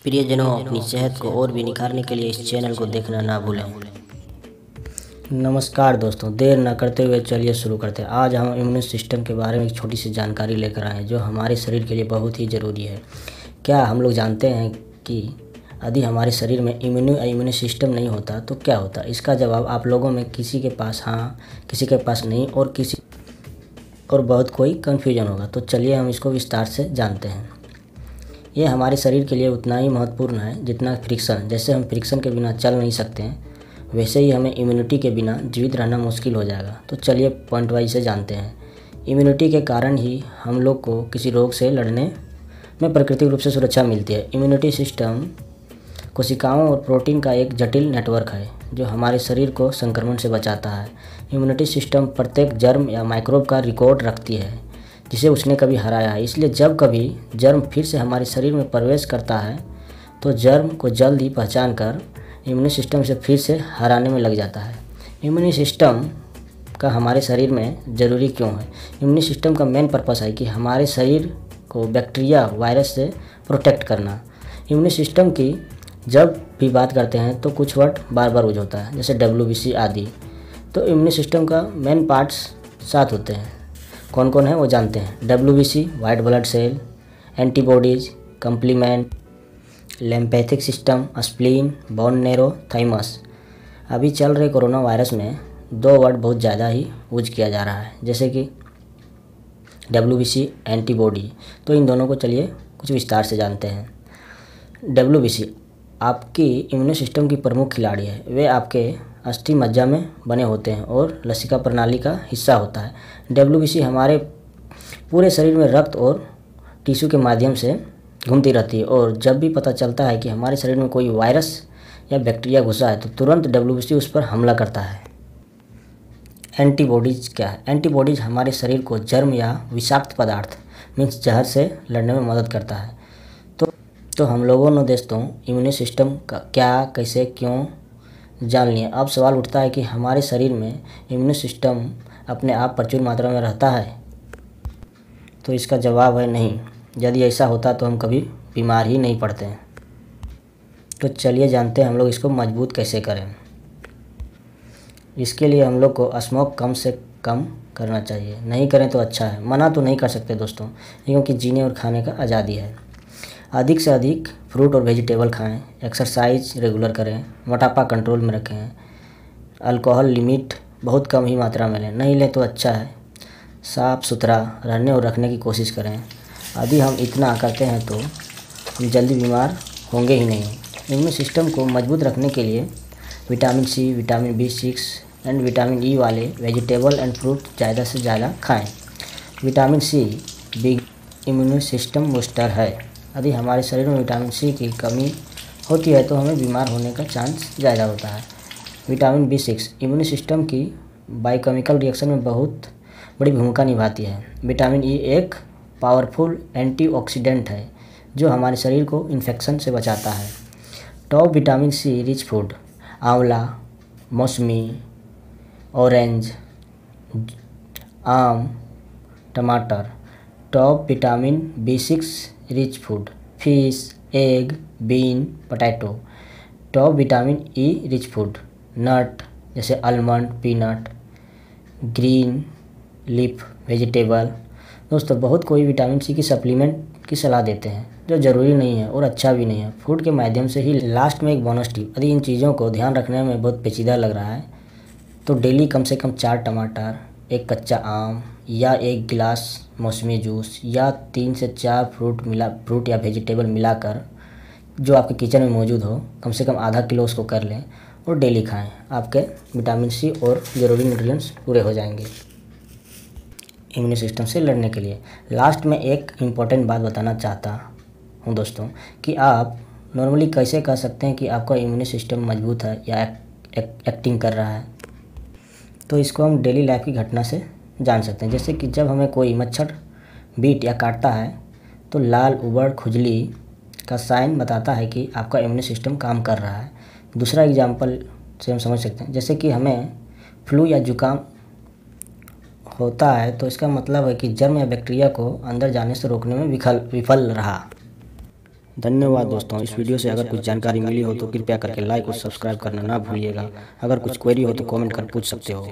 प्रियजनों, अपनी सेहत को और भी निखारने के लिए इस चैनल को देखना ना भूलें। नमस्कार दोस्तों, देर न करते हुए चलिए शुरू करते हैं। आज हम इम्यून सिस्टम के बारे में एक छोटी सी जानकारी लेकर आए हैं जो हमारे शरीर के लिए बहुत ही ज़रूरी है। क्या हम लोग जानते हैं कि यदि हमारे शरीर में इम्यून सिस्टम नहीं होता तो क्या होता? इसका जवाब आप लोगों में किसी के पास हाँ, किसी के पास नहीं और बहुत कोई कन्फ्यूजन होगा। तो चलिए हम इसको विस्तार से जानते हैं। ये हमारे शरीर के लिए उतना ही महत्वपूर्ण है जितना फ्रिक्शन। जैसे हम फ्रिक्शन के बिना चल नहीं सकते हैं, वैसे ही हमें इम्यूनिटी के बिना जीवित रहना मुश्किल हो जाएगा। तो चलिए पॉइंट वाइज से जानते हैं। इम्यूनिटी के कारण ही हम लोग को किसी रोग से लड़ने में प्राकृतिक रूप से सुरक्षा मिलती है। इम्यूनिटी सिस्टम कोशिकाओं और प्रोटीन का एक जटिल नेटवर्क है जो हमारे शरीर को संक्रमण से बचाता है। इम्यूनिटी सिस्टम प्रत्येक जर्म या माइक्रोब का रिकॉर्ड रखती है जिसे उसने कभी हराया है। इसलिए जब कभी जर्म फिर से हमारे शरीर में प्रवेश करता है तो जर्म को जल्द ही पहचान कर इम्यून सिस्टम से फिर से हराने में लग जाता है। इम्यून सिस्टम का हमारे शरीर में ज़रूरी क्यों है? इम्यून सिस्टम का मेन पर्पस है कि हमारे शरीर को बैक्टीरिया वायरस से प्रोटेक्ट करना। इम्यून सिस्टम की जब भी बात करते हैं तो कुछ वर्ड बार बार यूज होता है, जैसे WBC आदि। तो इम्यून सिस्टम का मेन पार्ट्स 7 होते हैं। कौन कौन है वो जानते हैं। WBC white blood cell, antibodies, complement, lymphatic system, spleen, bone marrow, thymus. अभी चल रहे कोरोना वायरस में 2 वर्ड बहुत ज़्यादा ही यूज किया जा रहा है, जैसे कि WBC, एंटीबॉडी। तो इन दोनों को चलिए कुछ विस्तार से जानते हैं। WBC आपकी इम्यून सिस्टम की प्रमुख खिलाड़ी है। वे आपके अस्थि मज्जा में बने होते हैं और लसिका प्रणाली का हिस्सा होता है। WBC हमारे पूरे शरीर में रक्त और टिश्यू के माध्यम से घूमती रहती है और जब भी पता चलता है कि हमारे शरीर में कोई वायरस या बैक्टीरिया घुसा है तो तुरंत WBC उस पर हमला करता है। एंटीबॉडीज़ क्या है? एंटीबॉडीज़ हमारे शरीर को जर्म या विषाक्त पदार्थ मीन्स जहर से लड़ने में मदद करता है। तो हम लोगों ने दोस्तों इम्यून सिस्टम का क्या, कैसे, क्यों जान लिए। अब सवाल उठता है कि हमारे शरीर में इम्यून सिस्टम अपने आप प्रचुर मात्रा में रहता है? तो इसका जवाब है नहीं। यदि ऐसा होता तो हम कभी बीमार ही नहीं पड़ते हैं। तो चलिए जानते हैं हम लोग इसको मजबूत कैसे करें। इसके लिए हम लोग को स्मोक कम से कम करना चाहिए। नहीं करें तो अच्छा है, मना तो नहीं कर सकते दोस्तों, क्योंकि जीने और खाने का आज़ादी है। अधिक से अधिक फ्रूट और वेजिटेबल खाएं, एक्सरसाइज रेगुलर करें, मोटापा कंट्रोल में रखें, अल्कोहल लिमिट बहुत कम ही मात्रा में लें, नहीं लें तो अच्छा है। साफ़ सुथरा रहने और रखने की कोशिश करें। यदि हम इतना करते हैं तो हम जल्दी बीमार होंगे ही नहीं। इम्यून सिस्टम को मजबूत रखने के लिए vitamin C, vitamin B6 and vitamin E वाले वेजिटेबल एंड फ्रूट ज़्यादा से ज़्यादा खाएँ। Vitamin C big immune system booster है। यदि हमारे शरीर में विटामिन C की कमी होती है तो हमें बीमार होने का चांस ज़्यादा होता है। विटामिन B6 इम्यून सिस्टम की बायोकेमिकल रिएक्शन में बहुत बड़ी भूमिका निभाती है। विटामिन E एक पावरफुल एंटीऑक्सीडेंट है जो हमारे शरीर को इन्फेक्शन से बचाता है। Top vitamin C rich food: आंवला, मौसमी, ऑरेंज, आम, टमाटर। Top vitamin B6 rich food: fish, egg, bean, potato. Top vitamin E rich food: nut जैसे almond, peanut, green leaf vegetable. दोस्तों बहुत कोई विटामिन C की सप्लीमेंट की सलाह देते हैं जो ज़रूरी नहीं है और अच्छा भी नहीं है। फूड के माध्यम से ही। लास्ट में एक बोनस टिप, यदि इन चीज़ों को ध्यान रखने में बहुत पेचीदा लग रहा है तो डेली कम से कम 4 टमाटर, 1 कच्चा आम या 1 गिलास मौसमी जूस या 3 से 4 फ्रूट या वेजिटेबल मिलाकर जो आपके किचन में मौजूद हो, कम से कम आधा किलो उसको कर लें और डेली खाएं। आपके विटामिन C और ज़रूरी न्यूट्रिएंट्स पूरे हो जाएंगे इम्यून सिस्टम से लड़ने के लिए। लास्ट में एक इम्पॉर्टेंट बात बताना चाहता हूँ दोस्तों कि आप नॉर्मली कैसे कह सकते हैं कि आपका इम्यून सिस्टम मजबूत है या एक्टिंग कर रहा है। तो इसको हम डेली लाइफ की घटना से जान सकते हैं। जैसे कि जब हमें कोई मच्छर बीट या काटता है तो लाल उबड़ खुजली का साइन बताता है कि आपका इम्यून सिस्टम काम कर रहा है। दूसरा एग्जांपल से हम समझ सकते हैं, जैसे कि हमें फ्लू या जुकाम होता है तो इसका मतलब है कि जर्म या बैक्टीरिया को अंदर जाने से रोकने में विफल रहा। धन्यवाद दोस्तों। इस वीडियो से अगर कुछ जानकारी मिली हो तो कृपया करके लाइक और सब्सक्राइब करना ना भूलिएगा। अगर कुछ क्वेरी हो तो कमेंट कर पूछ सकते हो।